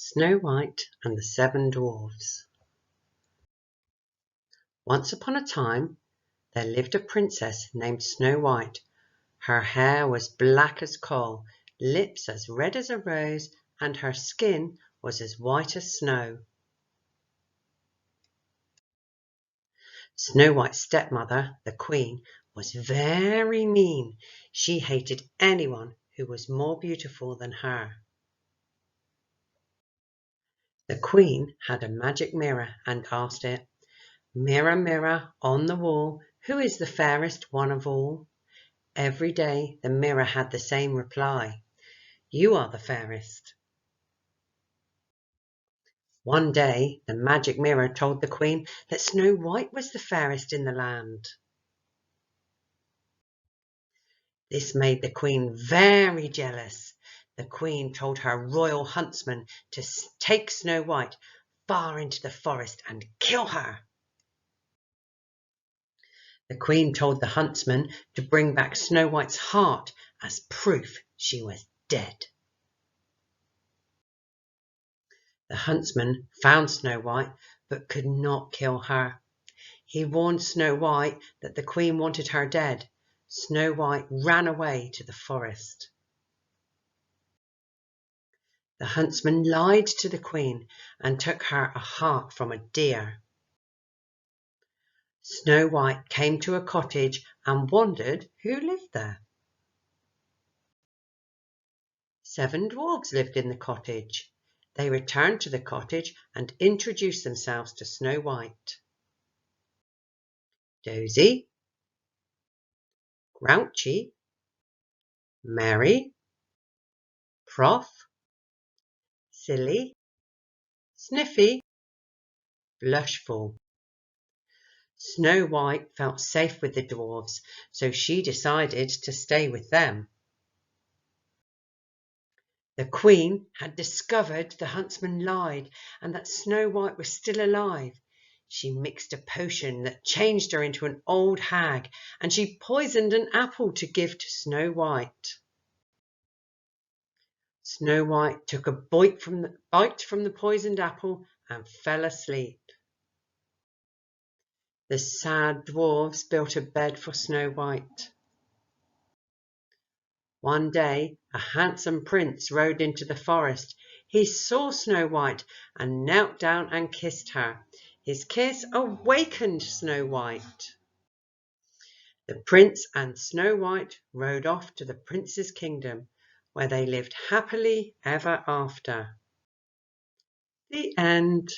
Snow White and the Seven Dwarfs. Once upon a time there lived a princess named Snow White. Her hair was black as coal, lips as red as a rose, and her skin was as white as snow. Snow White's stepmother, the queen, was very mean. She hated anyone who was more beautiful than her. The queen had a magic mirror and asked it, "Mirror, mirror on the wall, who is the fairest one of all?" Every day the mirror had the same reply, "You are the fairest." One day the magic mirror told the queen that Snow White was the fairest in the land. This made the queen very jealous. The queen told her royal huntsman to take Snow White far into the forest and kill her. The queen told the huntsman to bring back Snow White's heart as proof she was dead. The huntsman found Snow White but could not kill her. He warned Snow White that the queen wanted her dead. Snow White ran away to the forest. The huntsman lied to the queen and took her a heart from a deer. Snow White came to a cottage and wondered who lived there. 7 dwarfs lived in the cottage. They returned to the cottage and introduced themselves to Snow White. Dozy, Grouchy, Merry, Prof, Silly, Sniffy, Blushful. Snow White felt safe with the dwarfs, so she decided to stay with them. The queen had discovered the huntsman lied and that Snow White was still alive. She mixed a potion that changed her into an old hag, and she poisoned an apple to give to Snow White. Snow White took a bite from the poisoned apple and fell asleep. The sad dwarfs built a bed for Snow White. One day a handsome prince rode into the forest. He saw Snow White and knelt down and kissed her. His kiss awakened Snow White. The prince and Snow White rode off to the prince's kingdom, where they lived happily ever after. The end.